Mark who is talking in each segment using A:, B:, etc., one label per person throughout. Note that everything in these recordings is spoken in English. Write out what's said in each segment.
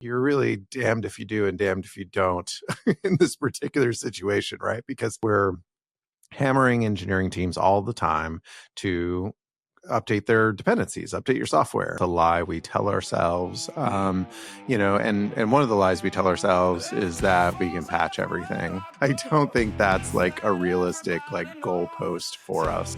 A: you're really damned if you do and damned if you don't in this particular situation, right? Because we're hammering engineering teams all the time to update their dependencies, update your software. The lie we tell ourselves, and one of the lies we tell ourselves is that we can patch everything. I don't think that's like a realistic goalpost for us.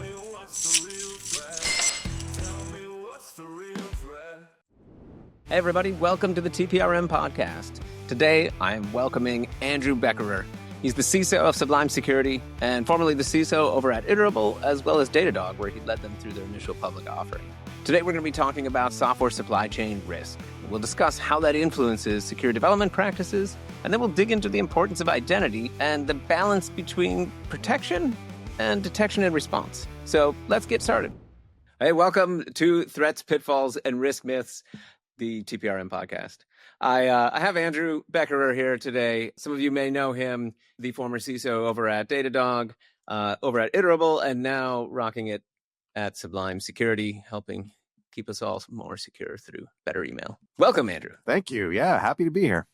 B: Hey everybody, welcome to the TPRM Podcast. Today, I am welcoming Andrew Becherer. He's the CISO of Sublime Security and formerly the CISO over at Iterable, as well as Datadog, where he led them through their initial public offering. Today, we're going to be talking about software supply chain risk. We'll discuss how that influences secure development practices, and then we'll dig into the importance of identity and the balance between protection and detection and response. So let's get started. Hey, welcome to Threats, Pitfalls, and Risk Myths, the TPRM Podcast. I have Andrew Becherer here today. Some of you may know him, the former CISO over at Datadog, over at Iterable, and now rocking it at Sublime Security, helping keep us all more secure through better email. Welcome, Andrew.
A: Thank you. Yeah, happy to be here.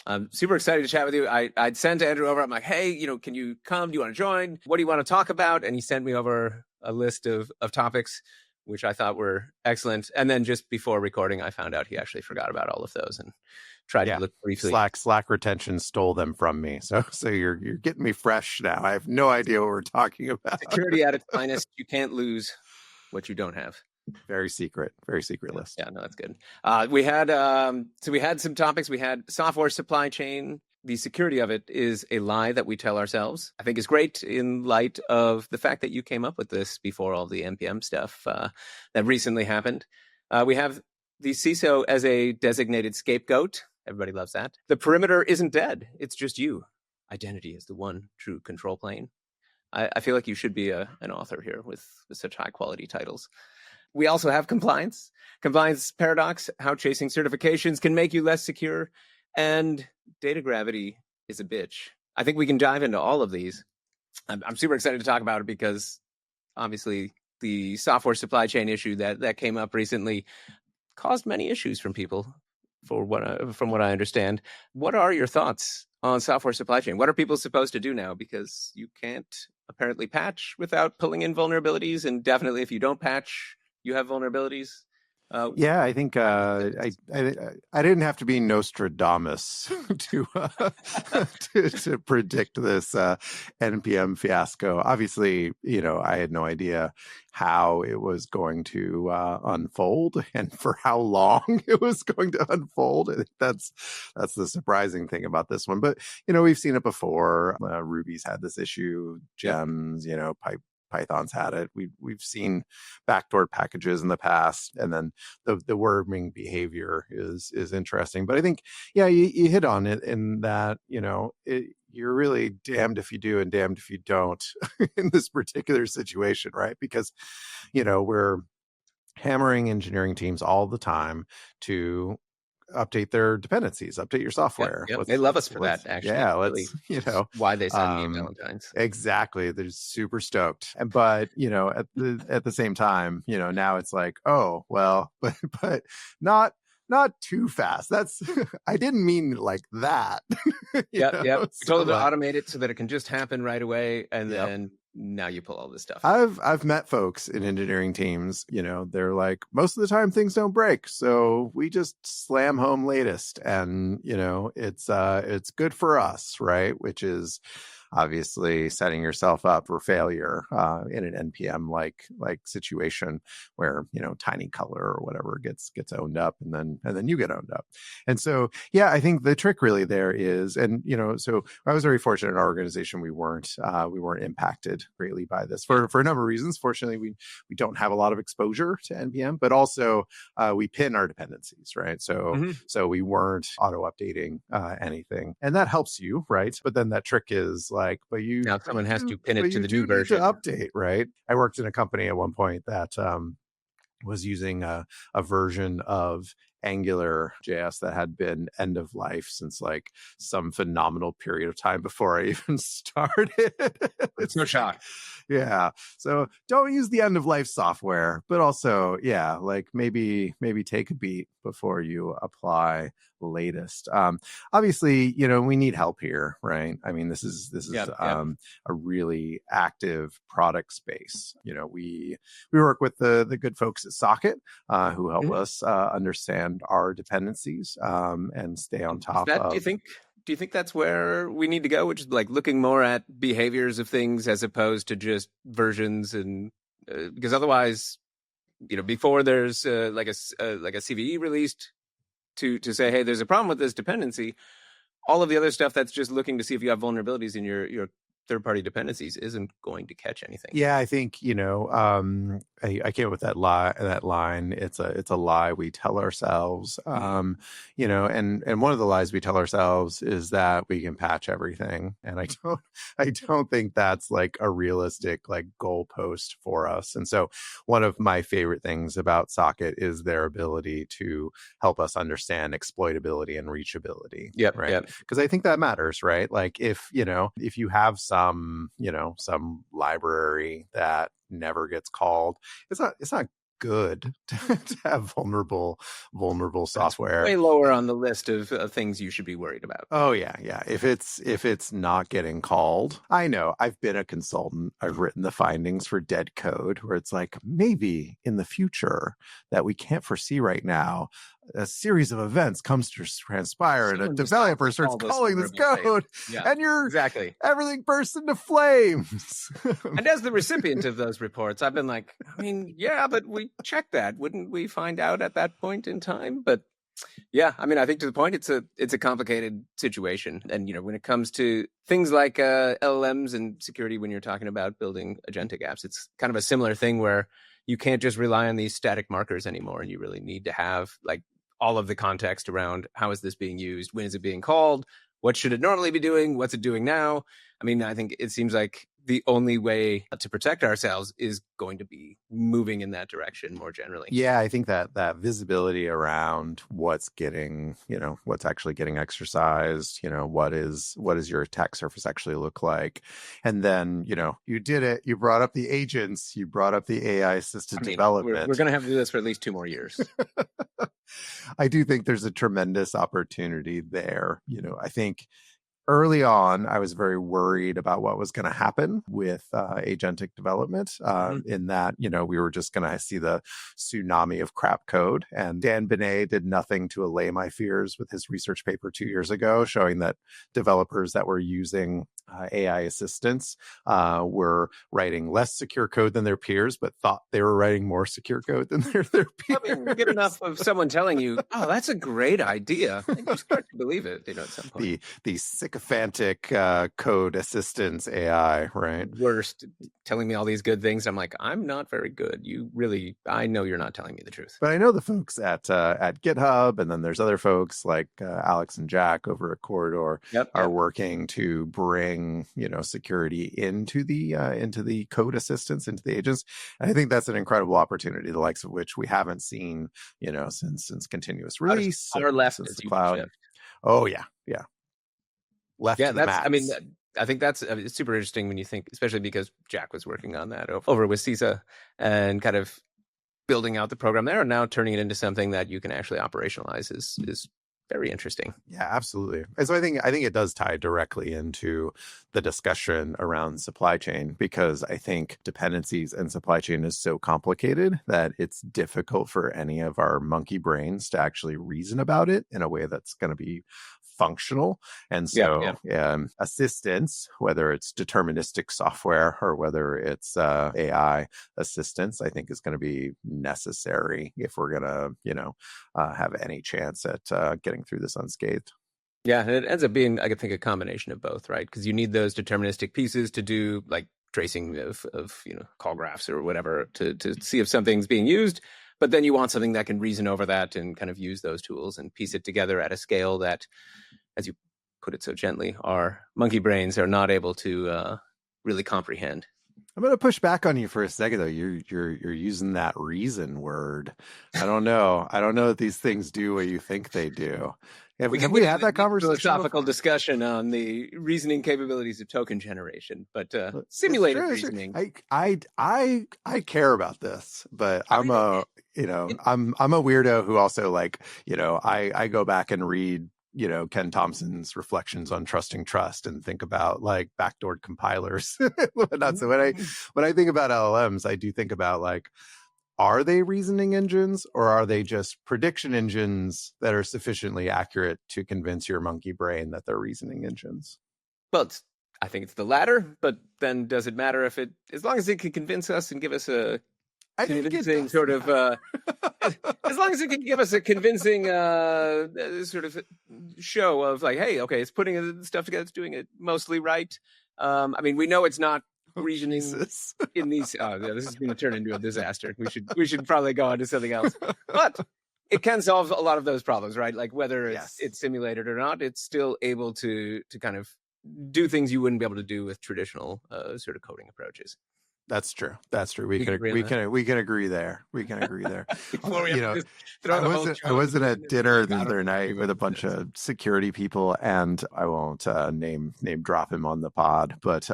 B: I'm super excited to chat with you. I'd sent Andrew over. I'm like, hey, can you come? Do you want to join? What do you want to talk about? And he sent me over a list of topics, which I thought were excellent. And then just before recording, I found out he actually forgot about all of those and tried to look briefly.
A: Slack retention stole them from me. So you're getting me fresh now. I have no idea what we're talking about.
B: Security at its finest. You can't lose what you don't have.
A: Very secret list.
B: Yeah, no, that's good. We had some topics. We had software supply chain. The security of it is a lie that we tell ourselves. I think is great in light of the fact that you came up with this before all the NPM stuff that recently happened. We have the CISO as a designated scapegoat. Everybody loves that. The perimeter isn't dead. It's just you. Identity is the one true control plane. I feel like you should be an author here with such high quality titles. We also have compliance. Compliance paradox, how chasing certifications can make you less secure. And data gravity is a bitch. I think we can dive into all of these. I'm super excited to talk about it because obviously the software supply chain issue that came up recently caused many issues from people from what I understand. What are your thoughts on software supply chain? What are people supposed to do now? Because you can't apparently patch without pulling in vulnerabilities. And definitely if you don't patch, you have vulnerabilities.
A: I think I didn't have to be Nostradamus to predict this NPM fiasco. Obviously, I had no idea how it was going to unfold and for how long it was going to unfold. I think that's the surprising thing about this one. But we've seen it before. Ruby's had this issue. Gems, Python's had it. We've seen backdoored packages in the past, and then the worming behavior is interesting. But I think, you hit on it in that you're really damned if you do and damned if you don't in this particular situation, right? Because we're hammering engineering teams all the time to update their dependencies, update your software.
B: Yep. They love us for that, actually.
A: Yeah,
B: really, why they send me Valentine's.
A: Exactly. They're super stoked. But, at the same time, now it's like, oh, well, but not too fast. That's I didn't mean like that.
B: Yep. We told them to automate it so that it can just happen right away. And then now you pull all this stuff.
A: I've met folks in engineering teams, they're like, most of the time things don't break. So we just slam home latest and, it's good for us, right? Which is obviously setting yourself up for failure in an NPM like situation where tiny color or whatever gets owned up and then you get owned up. And so I think the trick really there is, and so I was very fortunate in our organization we weren't impacted greatly by this for a number of reasons. Fortunately, we don't have a lot of exposure to NPM, but also we pin our dependencies, right? So so we weren't auto updating anything, and that helps you, right? But then that trick is now
B: someone has to pin it to the new version
A: to update, right? I worked in a company at one point that was using a version of Angular JS that had been end of life since like some phenomenal period of time before I even started.
B: It's no shock.
A: Yeah. So don't use the end of life software, but also, yeah, like maybe take a beat before you apply latest. Obviously, we need help here, right? I mean, this is
B: Yep.
A: a really active product space. We work with the good folks at Socket who help us understand our dependencies and stay on top of.
B: Do you think that's where we need to go, which is like looking more at behaviors of things as opposed to just versions? And because otherwise, before there's like a CVE released to say, hey, there's a problem with this dependency, all of the other stuff that's just looking to see if you have vulnerabilities in your third-party dependencies isn't going to catch anything.
A: Yeah, I think I came up with that line. It's a lie we tell ourselves. And one of the lies we tell ourselves is that we can patch everything, and I don't think that's like a realistic like goalpost for us. And so one of my favorite things about Socket is their ability to help us understand exploitability and reachability.
B: Yep,
A: right. Because I think that matters, right? Like if you have some library that never gets called, it's not good to have vulnerable software.
B: That's way lower on the list of things you should be worried about.
A: Oh yeah. If it's not getting called, I know I've been a consultant. I've written the findings for dead code where it's like maybe in the future that we can't foresee right now, a series of events comes to transpire and a developer starts calling this code and everything bursts into flames.
B: And as the recipient of those reports, I've been like, I mean, yeah, but we checked that. Wouldn't we find out at that point in time? But yeah, I mean, I think to the point, it's a complicated situation. And, when it comes to things like LLMs and security, when you're talking about building agentic apps, it's kind of a similar thing where you can't just rely on these static markers anymore. And you really need to have like all of the context around how is this being used? When is it being called? What should it normally be doing? What's it doing now? I mean, I think it seems like the only way to protect ourselves is going to be moving in that direction more generally.
A: Yeah, I think that visibility around what's actually getting exercised, what is your attack surface actually look like? And then, you did it. You brought up the agents, you brought up the AI assisted development.
B: We're going to have to do this for at least 2 more years.
A: I do think there's a tremendous opportunity there. I think early on, I was very worried about what was going to happen with agentic development in that, we were just going to see the tsunami of crap code. And Dan Binet did nothing to allay my fears with his research paper 2 years ago, showing that developers that were using AI assistants were writing less secure code than their peers, but thought they were writing more secure code than their peers.
B: I mean, get enough of someone telling you, "Oh, that's a great idea," and you start to believe it. At some point,
A: the sycophantic code assistance AI, right?
B: Worst, telling me all these good things. I'm like, I'm not very good. I know you're not telling me the truth.
A: But I know the folks at GitHub, and then there's other folks like Alex and Jack over at Corridor are working to bring security into the code assistants, into the agents. And I think that's an incredible opportunity, the likes of which we haven't seen since continuous release
B: or left
A: since the cloud. Shift. Oh yeah left to the max.
B: I mean, I think that's it's super interesting when you think, especially because Jack was working on that over with CISO and kind of building out the program there, and now turning it into something that you can actually operationalize is very interesting.
A: Yeah, absolutely. And so I think it does tie directly into the discussion around supply chain, because I think dependencies and supply chain is so complicated that it's difficult for any of our monkey brains to actually reason about it in a way that's going to be functional. And so assistance, whether it's deterministic software or whether it's AI assistance, I think is going to be necessary if we're going to, have any chance at getting through this unscathed.
B: Yeah, and it ends up being, I could think, a combination of both, right? Because you need those deterministic pieces to do like tracing of call graphs or whatever to see if something's being used. But then you want something that can reason over that and kind of use those tools and piece it together at a scale that, as you put it so gently, our monkey brains are not able to really comprehend.
A: I'm going to push back on you for a second, though. You're using that reason word. I don't know that these things do what you think they do. Have
B: We
A: we
B: can get
A: had
B: into
A: that
B: the
A: conversation
B: philosophical
A: before?
B: discussion on the reasoning capabilities of token generation, but
A: It's
B: simulated
A: true. It's true.
B: reasoning.
A: I care about this, but
B: I
A: I'm
B: mean,
A: a
B: it,
A: I'm a weirdo who also like I go back and read Ken Thompson's reflections on trusting trust and think about like backdoor compilers. Not so when I think about LLMs, I do think about like, are they reasoning engines or are they just prediction engines that are sufficiently accurate to convince your monkey brain that they're reasoning engines?
B: well, I think it's the latter, but then does it matter if as long as it can convince us and give us a
A: I think it
B: convincing
A: does
B: sort of, as long as it can give us a convincing sort of show of like, hey, okay, it's putting the stuff together, it's doing it mostly right. I mean, we know it's not reasoning
A: Jesus.
B: in these. Oh, yeah, this is going to turn into a disaster. We should probably go on to something else. But it can solve a lot of those problems, right? Like whether
A: Yes.
B: it's simulated or not, it's still able to kind of do things you wouldn't be able to do with traditional sort of coding approaches.
A: That's true. That's true.
B: We can agree on that.
A: We can agree there. We can agree there.
B: Before we have to just
A: I
B: throw the whole
A: was at a dinner the
B: out of
A: other night with a bunch of security people, and I won't name drop him on the pod, but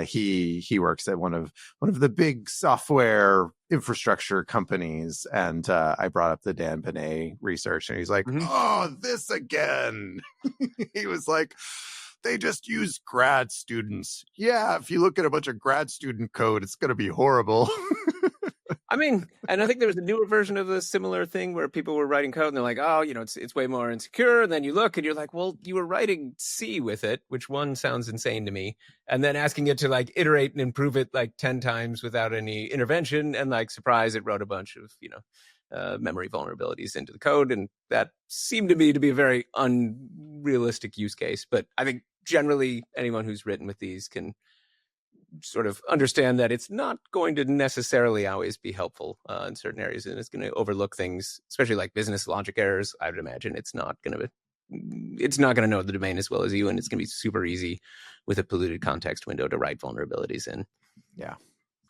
A: he works at one of the big software infrastructure companies, and I brought up the Dan Benet research, and he's like, "Oh, this again." He was like, they just use grad students. Yeah, if you look at a bunch of grad student code, it's going to be horrible.
B: I mean, and I think there was a newer version of a similar thing where people were writing code and they're like, oh, it's way more insecure. And then you look and you're like, well, you were writing C with it, which one sounds insane to me. And then asking it to like iterate and improve it like 10 times without any intervention. And like, surprise, it wrote a bunch of, memory vulnerabilities into the code. And that seemed to me to be a very unrealistic use case. But I think generally anyone who's written with these can sort of understand that it's not going to necessarily always be helpful in certain areas, and it's going to overlook things, especially like business logic errors. I would imagine it's not going to know the domain as well as you, and it's going to be super easy with a polluted context window to write vulnerabilities in.
A: Yeah.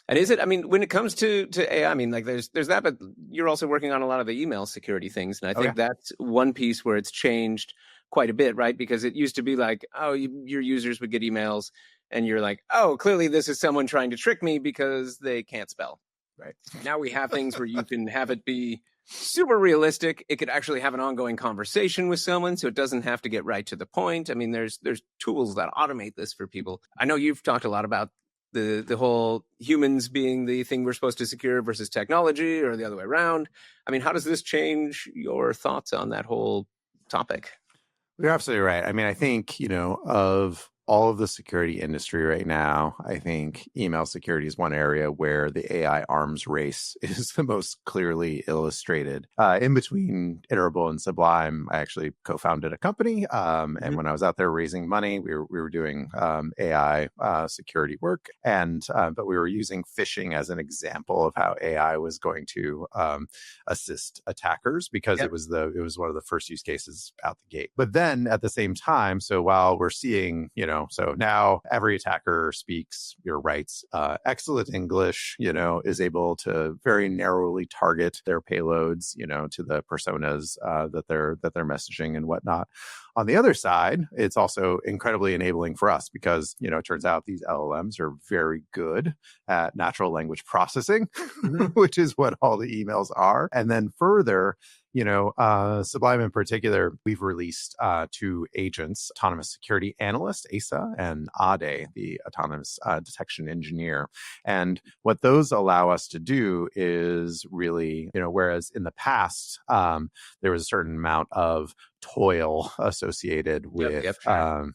B: And is it? I mean, when it comes to AI, I mean, like there's that, but you're also working on a lot of the email security things, and I think that's one piece where it's changed quite a bit, right? Because it used to be like, oh, your users would get emails, and you're like, oh, clearly this is someone trying to trick me because they can't spell.
A: Right.
B: Now we have things where you can have it be super realistic. It could actually have an ongoing conversation with someone, so it doesn't have to get right to the point. I mean, there's tools that automate this for people. I know you've talked a lot about the whole humans being the thing we're supposed to secure versus technology, or the other way around. I mean, how does this change your thoughts on that whole topic?
A: You're absolutely right. I mean, I think, of all of the security industry right now, I think email security is one area where the AI arms race is the most clearly illustrated. In between Iterable and Sublime, I actually co-founded a company. And when I was out there raising money, we were doing AI security work. And but we were using phishing as an example of how AI was going to assist attackers, because it was one of the first use cases out the gate. But then at the same time, so while we're seeing, so now every attacker speaks your rights, excellent English, is able to very narrowly target their payloads, to the personas that they're messaging and whatnot. On the other side, it's also incredibly enabling for us because, it turns out these LLMs are very good at natural language processing, which is what all the emails are. And then further, Sublime in particular, we've released 2 agents, Autonomous Security Analyst, ASA, and ADE, the Autonomous Detection Engineer. And what those allow us to do is really, whereas in the past, there was a certain amount of toil associated with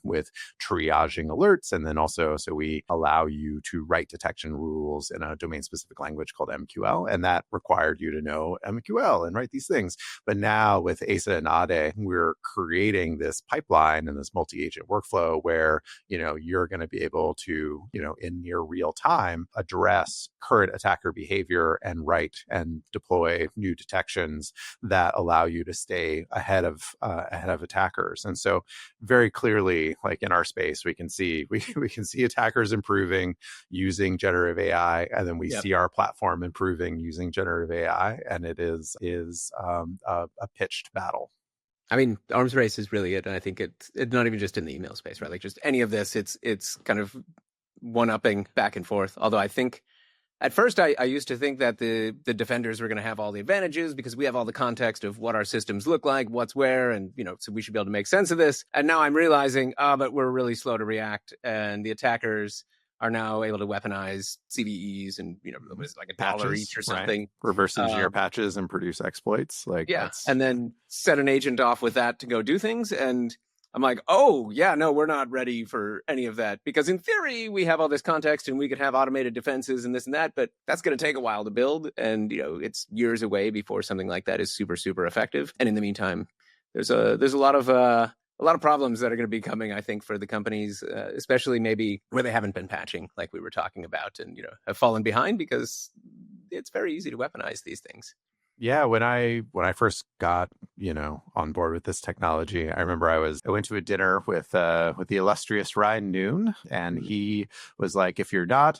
A: with triaging alerts, and then also so we allow you to write detection rules in a domain specific language called MQL, and that required you to know MQL and write these things. But now with ASA and ADE, we're creating this pipeline and this multi-agent workflow where you're going to be able to in near real time address current attacker behavior and write and deploy new detections that allow you to stay ahead of attackers. And so very clearly, like in our space, we can see attackers improving using generative AI, and then we see our platform improving using generative AI, and it is a pitched battle.
B: I mean, arms race is really it. And I think it's not even just in the email space, right? Like just any of this, it's kind of one-upping back and forth. Although I think at first I used to think that the defenders were going to have all the advantages because we have all the context of what our systems look like, what's where, and, so we should be able to make sense of this. And now I'm realizing, but we're really slow to react. And the attackers are now able to weaponize CVEs and, what is it, like $1 each or something.
A: Right. Reverse engineer patches and produce exploits.
B: And then set an agent off with that to go do things. And I'm like, oh, yeah, no, we're not ready for any of that. Because in theory, we have all this context and we could have automated defenses and this and that, but that's going to take a while to build. And, it's years away before something like that is super, super effective. And in the meantime, there's a lot of problems that are going to be coming, I think, for the companies, especially maybe where they haven't been patching like we were talking about and, have fallen behind because it's very easy to weaponize these things.
A: Yeah, when I first got, on board with this technology, I remember I went to a dinner with the illustrious Ryan Noon, and he was like, if you're not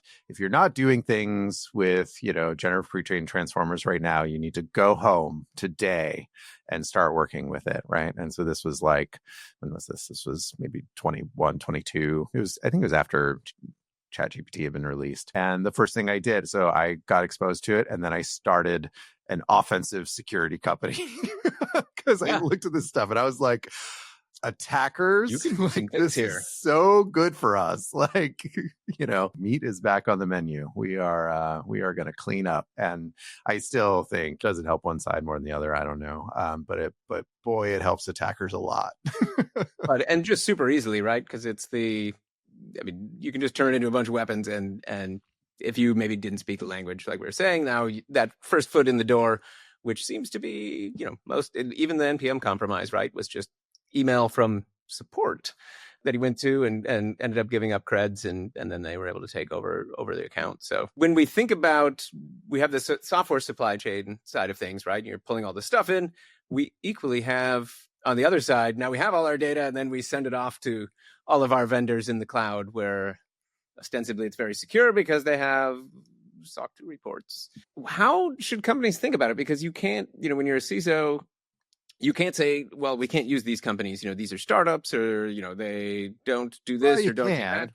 A: doing things with, generative pre-trained transformers right now, you need to go home today and start working with it, right? And so this was like, when was this? This was maybe 21, 22. I think it was after ChatGPT had been released. And the first thing I did, so I got exposed to it, and then I started an offensive security company because I looked at this stuff and I was like, attackers,
B: you can think
A: this
B: here
A: is so good for us. Like, meat is back on the menu. We are going to clean up. And I still think it doesn't help one side more than the other. I don't know. But boy, it helps attackers a lot.
B: And just super easily, right? Because you can just turn it into a bunch of weapons and if you maybe didn't speak the language, like we were saying, now that first foot in the door, which seems to be, most, even the NPM compromise, right, was just email from support that he went to and ended up giving up creds and then they were able to take over the account. So when we think about, we have this software supply chain side of things, right? You're pulling all this stuff in. We equally have on the other side, now we have all our data and then we send it off to all of our vendors in the cloud where ostensibly it's very secure because they have SOC 2 reports. How should companies think about it? Because you can't, when you're a CISO, you can't say, well, we can't use these companies. These are startups or, they don't do this or don't do that.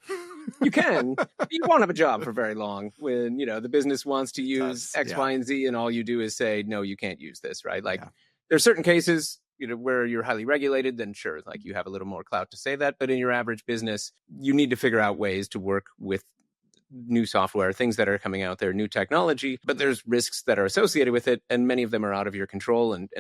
B: You can. You won't have a job for very long when, the business wants to use X, Y, and Z and all you do is say, no, you can't use this, right? Like there's certain cases where you're highly regulated, then sure, like you have a little more clout to say that. But in your average business, you need to figure out ways to work with new software, things that are coming out there, new technology, but there's risks that are associated with it. And many of them are out of your control and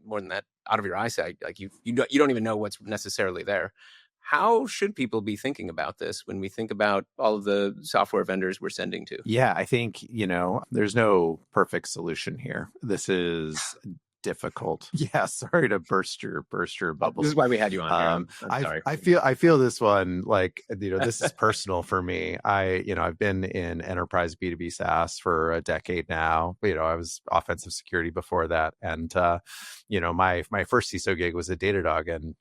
B: more than that, out of your eyesight. Like you don't even know what's necessarily there. How should people be thinking about this when we think about all of the software vendors we're sending to?
A: Yeah, I think, there's no perfect solution here. This is difficult. Yeah, sorry to burst your bubble.
B: This is why we had you on here. Sorry.
A: I feel this one like this is personal for me. I've been in enterprise B2B SaaS for a decade now. I was offensive security before that, and my first CISO gig was at Datadog, and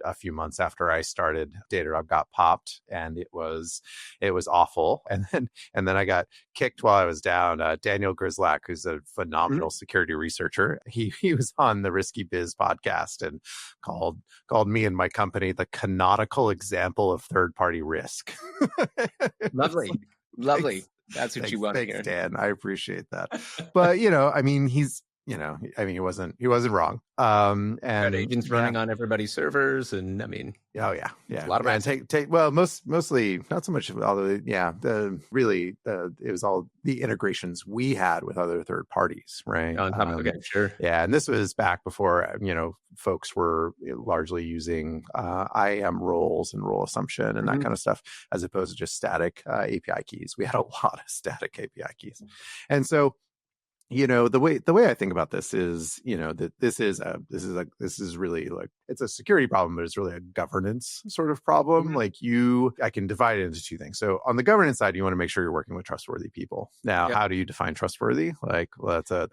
A: a few months after I started, Datadog got popped, and it was awful. And then I got kicked while I was down. Daniel Grislak, who's a phenomenal security researcher, he was on the Risky Biz podcast and called me and my company the canonical example of third-party risk.
B: Lovely. That's what you want to hear.
A: Thanks, Dan. I appreciate that. But he wasn't wrong. And
B: got agents running on everybody's servers, and
A: a lot of mostly not so much. Although, it was all the integrations we had with other third parties, right?
B: On top of okay, sure,
A: yeah, and this was back before folks were largely using IAM roles and role assumption and that kind of stuff, as opposed to just static API keys. We had a lot of static API keys, and so. The way I think about this is, that this is really like, it's a security problem, but it's really a governance sort of problem. Like I can divide it into two things. So on the governance side, you want to make sure you're working with trustworthy people. Now, how do you define trustworthy? Like, well, that's an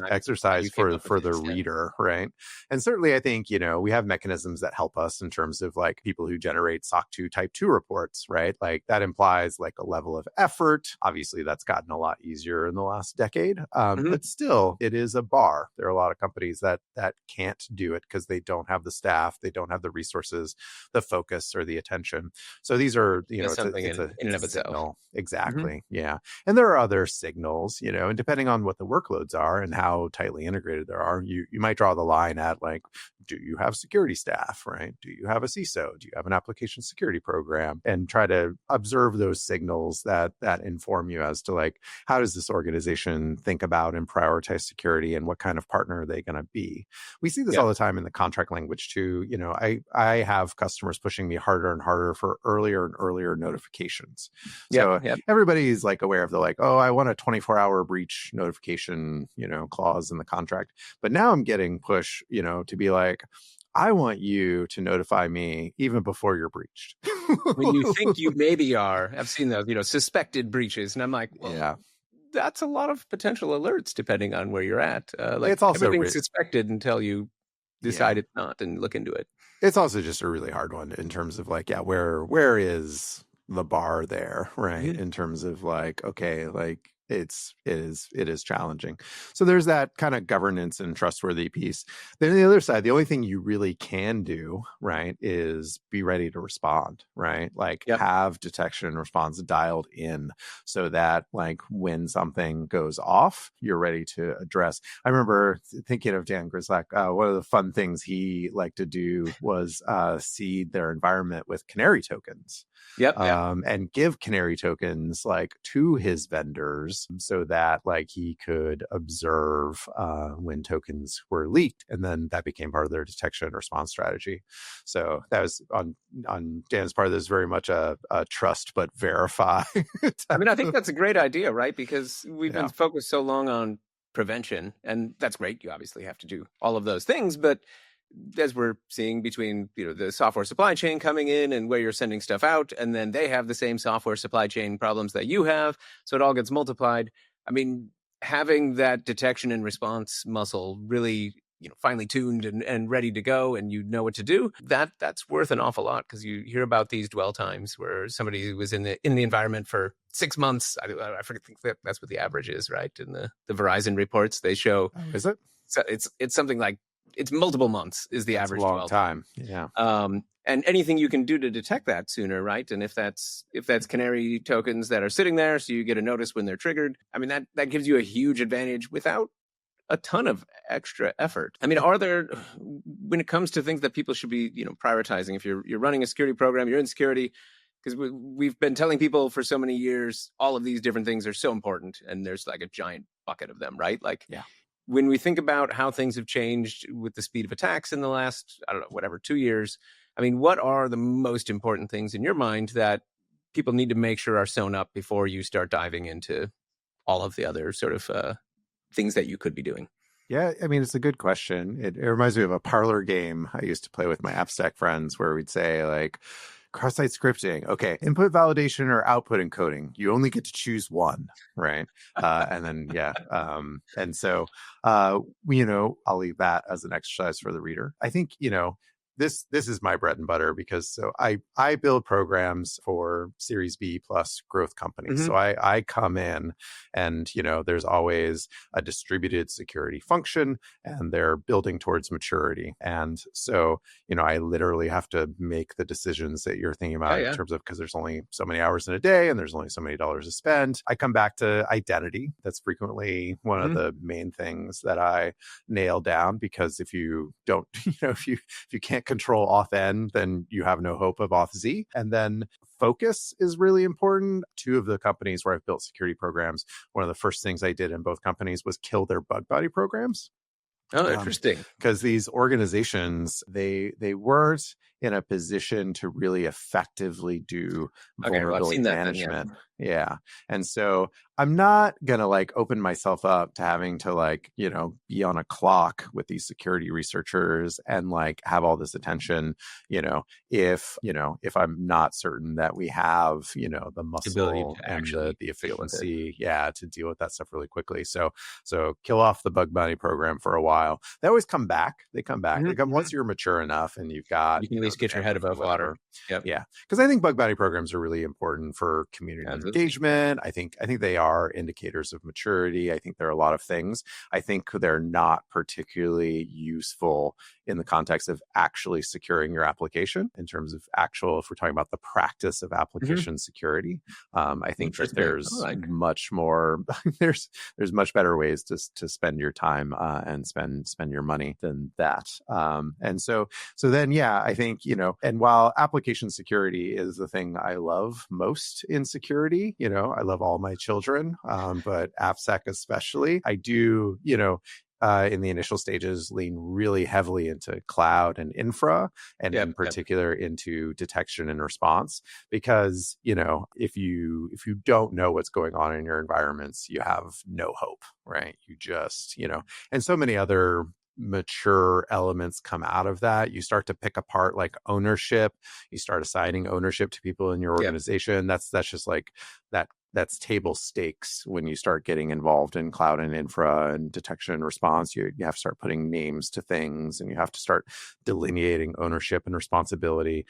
A: exercise for the reader, right? And certainly I think, we have mechanisms that help us in terms of like people who generate SOC 2 type 2 reports, right? Like that implies like a level of effort. Obviously that's gotten a lot easier in the last last decade. But still, it is a bar. There are a lot of companies that can't do it because they don't have the staff, they don't have the resources, the focus, or the attention. So these are,
B: That's something
A: it's
B: in and of itself.
A: signal. Exactly. Yeah. And there are other signals, and depending on what the workloads are and how tightly integrated there are, you might draw the line at like, do you have security staff, right? Do you have a CISO? Do you have an application security program? And try to observe those signals that inform you as to like, how does this organization think about and prioritize security, and what kind of partner are they going to be? We see this all the time in the contract language too. I have customers pushing me harder and harder for earlier and earlier notifications. So everybody's like aware of the like, oh, I want a 24-hour breach notification, clause in the contract. But now I'm getting push, to be like, I want you to notify me even before you're breached.
B: When you think you maybe are. I've seen those, suspected breaches. And I'm like, well, that's a lot of potential alerts depending on where you're at.
A: It's also
B: everything's suspected until you decide it's not and look into it.
A: It's also just a really hard one in terms of like, where is the bar there, right? In terms of like, okay, like it is challenging. So there's that kind of governance and trustworthy piece. Then on the other side, the only thing you really can do, right, is be ready to respond, right? Like have detection and response dialed in so that like when something goes off, you're ready to address. I remember thinking of Dan Grislak. One of the fun things he liked to do was seed their environment with canary tokens. And give canary tokens like to his vendors so that like he could observe when tokens were leaked, and then that became part of their detection and response strategy. So that was on Dan's part. There's very much a trust but verify.
B: I mean, I think that's a great idea, right? Because we've been focused so long on prevention, and that's great. You obviously have to do all of those things, but as we're seeing between the software supply chain coming in and where you're sending stuff out, and then they have the same software supply chain problems that you have, so it all gets multiplied. I mean, having that detection and response muscle really finely tuned and ready to go, and know what to do, that's worth an awful lot, because you hear about these dwell times where somebody was in the environment for 6 months. I think that's what the average is, right? In the Verizon reports they show.
A: Is it?
B: So it's something like, it's multiple months is the average.
A: That's a long time. Yeah.
B: And anything you can do to detect that sooner, right? And if that's canary tokens that are sitting there, so you get a notice when they're triggered, I mean, that gives you a huge advantage without a ton of extra effort. I mean, are there, when it comes to things that people should be, prioritizing, if you're running a security program, you're in security, because we've been telling people for so many years, all of these different things are so important, and there's like a giant bucket of them, right? Like, when we think about how things have changed with the speed of attacks in the last, 2 years, I mean, what are the most important things in your mind that people need to make sure are sewn up before you start diving into all of the other sort of things that you could be doing?
A: Yeah, I mean, it's a good question. It reminds me of a parlor game I used to play with my AppStack friends, where we'd say like, cross-site scripting. Okay, input validation or output encoding. You only get to choose one, right? And then and so I'll leave that as an exercise for the reader. I think this is my bread and butter, because I build programs for Series B plus growth companies. So I come in and, there's always a distributed security function, and they're building towards maturity. And so, I literally have to make the decisions that you're thinking about in terms of, because there's only so many hours in a day and there's only so many dollars to spend. I come back to identity. That's frequently one of the main things that I nail down, because if you don't, if you can't control auth N, then you have no hope of auth Z. And then focus is really important. Two of the companies where I've built security programs, one of the first things I did in both companies was kill their bug bounty programs.
B: Oh, interesting.
A: Because these organizations, they weren't in a position to really effectively do vulnerability management. Yeah. And so I'm not going to like open myself up to having to like, be on a clock with these security researchers and like have all this attention, if I'm not certain that we have, the muscle and the efficiency, to deal with that stuff really quickly. So kill off the bug bounty program for a while. They always come back. They come back. They come once you're mature enough and you've got,
B: you can at least get your head above water. Yep.
A: Yeah, because I think bug bounty programs are really important for community engagement. I think they are indicators of maturity. I think there are a lot of things. I think they're not particularly useful in the context of actually securing your application in terms of actual, if we're talking about the practice of application security. I think that there's much more, there's much better ways to spend your time and spend your money than that. And so then, yeah, I think, and while application security is the thing I love most in security, I love all my children, but AppSec especially, I do, in the initial stages, lean really heavily into cloud and infra, and in particular into detection and response, because, if you don't know what's going on in your environments, you have no hope, right? You just, and so many other mature elements come out of that. You start to pick apart like ownership. You start assigning ownership to people in your organization. That's just like that's table stakes when you start getting involved in cloud and infra and detection and response. You have to start putting names to things, and you have to start delineating ownership and responsibility.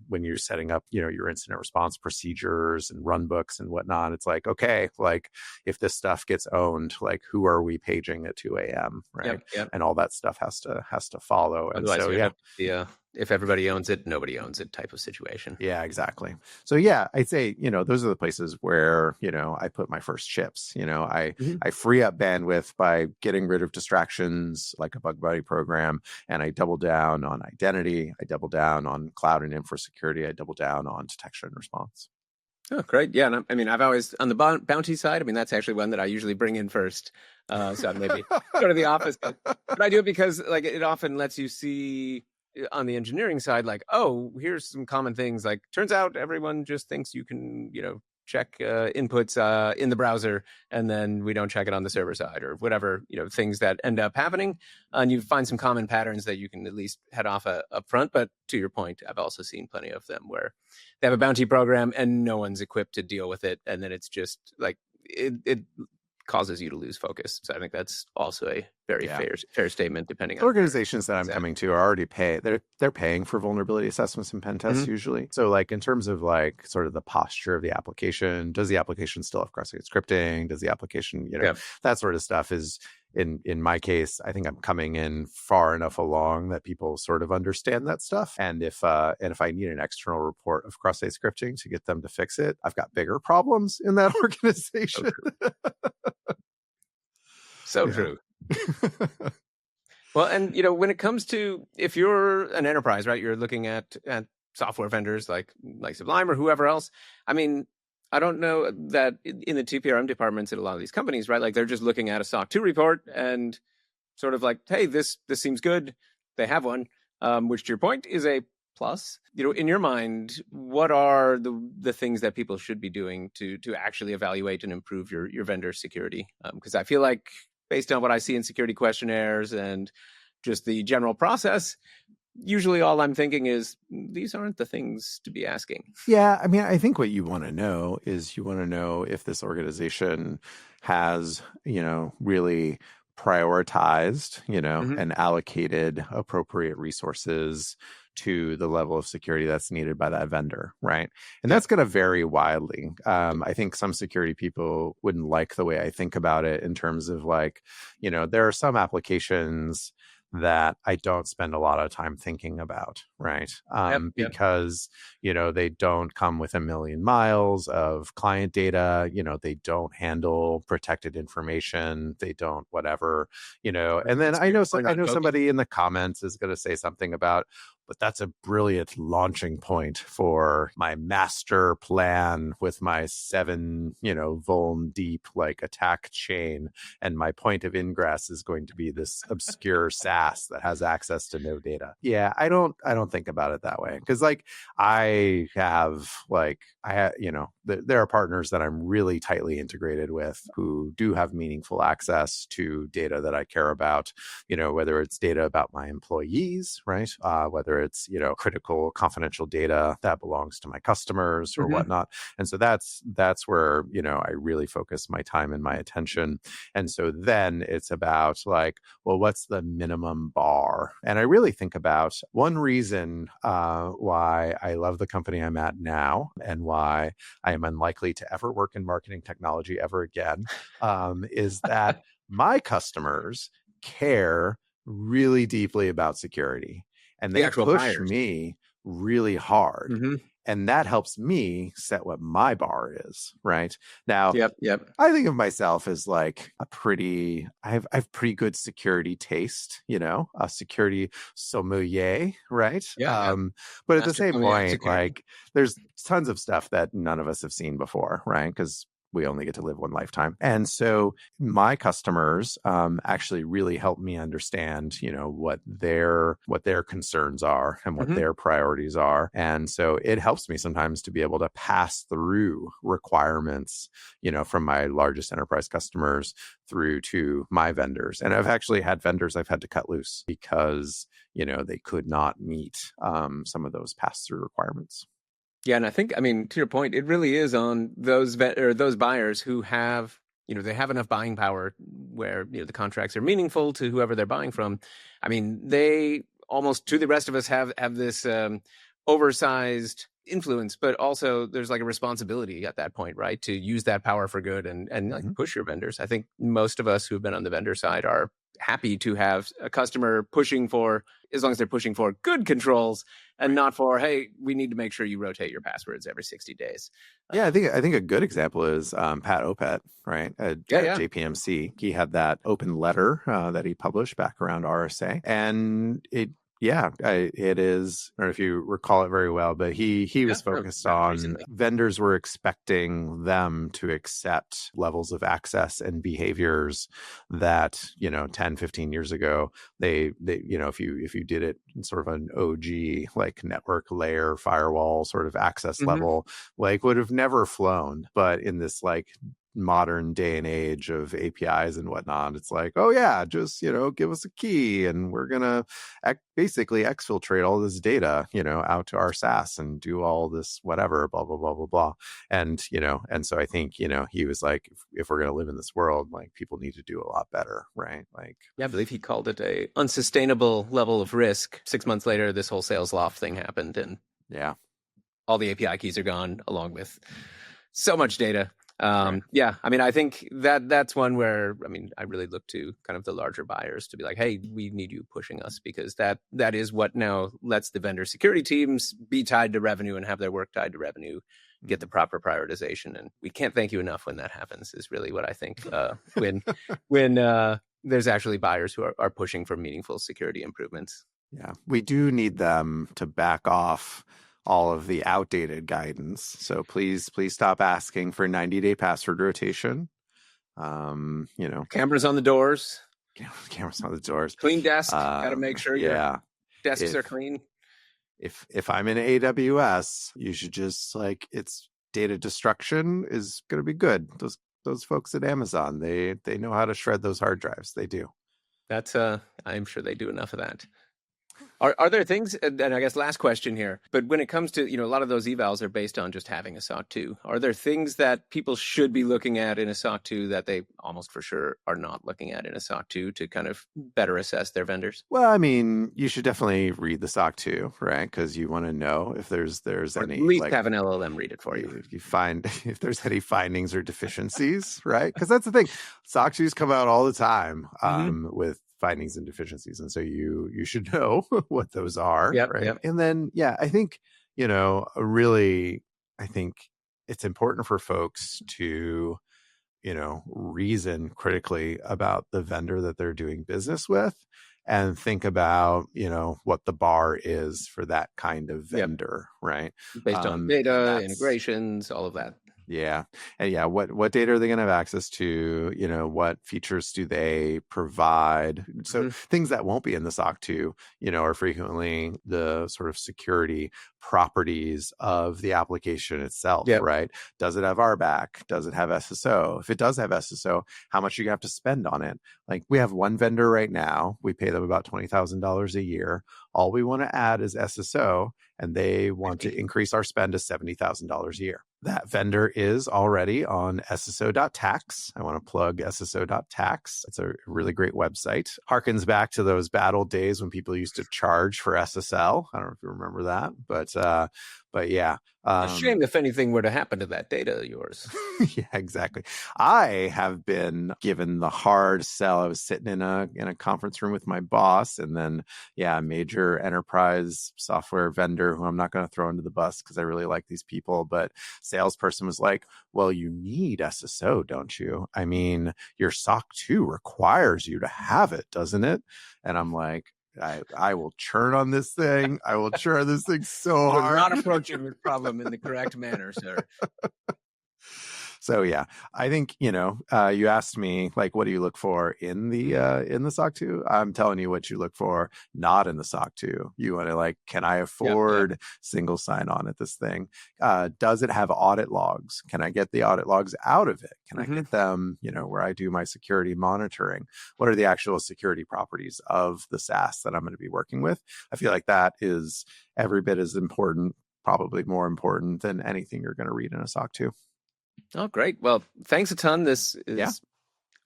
A: When you're setting up, your incident response procedures and run books and whatnot, it's like, okay, like if this stuff gets owned, like who are we paging at 2 a.m., right? And all that stuff has to follow. And
B: otherwise, so if everybody owns it, nobody owns it type of situation.
A: Yeah, exactly. So yeah, I'd say, those are the places where, I put my first chips. I free up bandwidth by getting rid of distractions like a bug bounty program. And I double down on identity. I double down on cloud and infra security. I double down on detection and response.
B: Oh, great. Yeah. And I've always, on the bounty side, that's actually one that I usually bring in first. So maybe go to the office. But I do it because like it often lets you see on the engineering side, like, oh, here's some common things. Like, turns out everyone just thinks you can, check inputs in the browser, and then we don't check it on the server side or whatever, things that end up happening. And you find some common patterns that you can at least head off up front. But to your point, I've also seen plenty of them where they have a bounty program and no one's equipped to deal with it. And then it's just like, it causes you to lose focus. So I think that's also a very fair statement, depending on
A: organizations that I'm coming to are already they're paying for vulnerability assessments and pen tests usually. So like in terms of like sort of the posture of the application, does the application still have cross-site scripting? Does the application, that sort of stuff is in my case, I think I'm coming in far enough along that people sort of understand that stuff. And if I need an external report of cross-site scripting to get them to fix it, I've got bigger problems in that organization.
B: So true. Well, and when it comes to, if you're an enterprise, right, you're looking at software vendors like Sublime or whoever else. I don't know that in the TPRM departments at a lot of these companies, right, like they're just looking at a SOC 2 report and sort of like, hey, this seems good. They have one, which to your point is a plus. In your mind, what are the things that people should be doing to actually evaluate and improve your vendor security? Because I feel like, based on what I see in security questionnaires and just the general process, usually all I'm thinking is these aren't the things to be asking.
A: Yeah. I think what you want to know is if this organization has, really prioritized, and allocated appropriate resources to the level of security that's needed by that vendor, right? And that's going to vary widely. I think some security people wouldn't like the way I think about it in terms of like, there are some applications that I don't spend a lot of time thinking about, right? Because, they don't come with a million miles of client data, they don't handle protected information, they don't whatever, and then I know somebody in the comments is going to say something about, but that's a brilliant launching point for my master plan with my 7, vuln deep like attack chain. And my point of ingress is going to be this obscure SaaS that has access to no data. Yeah, I don't think about it that way. Because like there are partners that I'm really tightly integrated with who do have meaningful access to data that I care about, whether it's data about my employees, right? Whether whether it's, critical confidential data that belongs to my customers or
B: Mm-hmm.
A: whatnot. And so that's where, I really focus my time and my attention. And so then it's about like, well, what's the minimum bar? And I really think about one reason why I love the company I'm at now and why I am unlikely to ever work in marketing technology ever again, is that my customers care really deeply about security, and
B: The
A: they
B: actual
A: push
B: buyers.
A: me really hard.
B: Mm-hmm.
A: And that helps me set what my bar is, right? Now,
B: Yep.
A: I think of myself as like I have pretty good security taste, a security sommelier, right?
B: Yeah.
A: But at the
B: Master
A: same
B: sommelier of
A: point,
B: security.
A: like there's tons of stuff that none of us have seen before, right? Because we only get to live one lifetime. And so my customers actually really help me understand, what their concerns are and what
B: Mm-hmm.
A: their priorities are. And so it helps me sometimes to be able to pass through requirements, from my largest enterprise customers through to my vendors. And I've actually had vendors I've had to cut loose because, they could not meet some of those pass-through requirements.
B: Yeah, and I think, to your point, it really is on those those buyers who have, they have enough buying power where, the contracts are meaningful to whoever they're buying from. They almost, to the rest of us, have this oversized influence, but also there's like a responsibility at that point, right, to use that power for good and like push your vendors. I think most of us who have been on the vendor side are happy to have a customer pushing for, as long as they're pushing for good controls and not for, hey, we need to make sure you rotate your passwords every 60 days.
A: Yeah, I think a good example is Pat Opet, right? At JPMC. He had that open letter that he published back around RSA, and it is. I don't know if you recall it very well, but he was focused on
B: recently.
A: Vendors were expecting them to accept levels of access and behaviors that 10, 15 years ago they if you did it in sort of an OG like network layer firewall sort of access level, like would have never flown. But in this like modern day and age of APIs and whatnot, it's like, oh yeah, just give us a key and we're gonna basically exfiltrate all this data out to our SaaS and do all this whatever, blah blah blah blah blah. And and so I think he was like, if we're gonna live in this world, like people need to do a lot better, right? Like,
B: yeah, I believe he called it a unsustainable level of risk. 6 months later, this whole sales loft thing happened, and all the API keys are gone along with so much data. I think that's one where, I really look to kind of the larger buyers to be like, hey, we need you pushing us, because that is what now lets the vendor security teams be tied to revenue and have their work tied to revenue, get the proper prioritization. And we can't thank you enough when that happens, is really what I think, when there's actually buyers who are pushing for meaningful security improvements.
A: Yeah, we do need them to back off all of the outdated guidance. So please stop asking for 90-day password rotation.
B: Cameras on the doors.
A: Cameras on the doors.
B: Clean desk. Got to make sure your desks are clean.
A: If I'm in AWS, you should just it's data destruction is going to be good. Those folks at Amazon, they know how to shred those hard drives. They do.
B: That's I'm sure they do enough of that. Are there things, and I guess last question here, but when it comes to, a lot of those evals are based on just having a SOC 2. Are there things that people should be looking at in a SOC 2 that they almost for sure are not looking at in a SOC 2 to kind of better assess their vendors?
A: Well, you should definitely read the SOC 2, right? Because you want to know if there's
B: or
A: any,
B: at least have an LLM read it for you.
A: If you find if there's any findings or deficiencies, right? Because that's the thing. SOC 2s come out all the time with findings and deficiencies, and so you should know what those are, right? Yep. And then I think really, I think it's important for folks to reason critically about the vendor that they're doing business with, and think about what the bar is for that kind of vendor, right?
B: Based on data, integrations, all of that.
A: Yeah. And yeah, what data are they going to have access to? What features do they provide? So things that won't be in the SOC 2, are frequently the sort of security properties of the application itself,
B: Yep.
A: right? Does it have RBAC? Does it have SSO? If it does have SSO, how much are you going to have to spend on it? Like we have one vendor right now. We pay them about $20,000 a year. All we want to add is SSO, and they want to increase our spend to $70,000 a year. That vendor is already on sso.tax. I want to plug sso.tax. It's a really great website. Harkens back to those bad old days when people used to charge for SSL. I don't know if you remember that, but yeah.
B: A shame if anything were to happen to that data of yours.
A: Yeah, exactly. I have been given the hard sell. I was sitting in a conference room with my boss, and then a major enterprise software vendor who I'm not going to throw into the bus because I really like these people, but salesperson was like, well, you need SSO, don't you? I mean, your SOC 2 requires you to have it, doesn't it? And I'm like, I will churn on this thing. I will churn this thing so hard.
B: You're not approaching the problem in the correct manner, sir.
A: So yeah, I think, you asked me like, what do you look for in the SOC 2? I'm telling you what you look for, not in the SOC 2. You want to can I afford single sign on at this thing? Does it have audit logs? Can I get the audit logs out of it? Can I get them, where I do my security monitoring? What are the actual security properties of the SaaS that I'm going to be working with? I feel like that is every bit as important, probably more important than anything you're going to read in a SOC 2.
B: Oh, great. Well, thanks a ton. This is,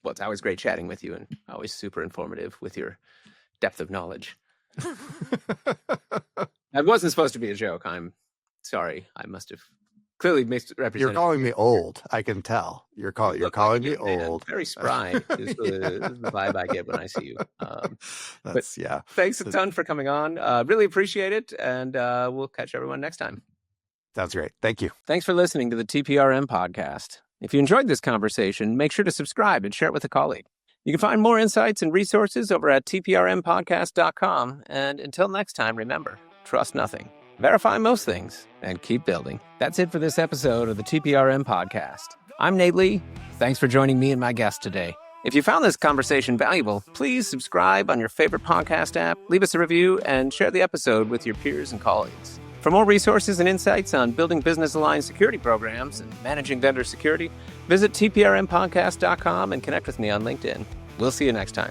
B: it's always great chatting with you and always super informative with your depth of knowledge. That wasn't supposed to be a joke. I'm sorry. I must have clearly misrepresented.
A: You're calling me old. I can tell. You're calling me old.
B: Very spry is the vibe I get when I see you.
A: But
B: thanks a ton for coming on. Really appreciate it. And we'll catch everyone next time.
A: Sounds great. Thank you.
B: Thanks for listening to the TPRM podcast. If you enjoyed this conversation, make sure to subscribe and share it with a colleague. You can find more insights and resources over at tprmpodcast.com. And until next time, remember, trust nothing, verify most things, and keep building. That's it for this episode of the TPRM podcast. I'm Nate Lee. Thanks for joining me and my guest today. If you found this conversation valuable, please subscribe on your favorite podcast app, leave us a review, and share the episode with your peers and colleagues. For more resources and insights on building business-aligned security programs and managing vendor security, visit tprmpodcast.com and connect with me on LinkedIn. We'll see you next time.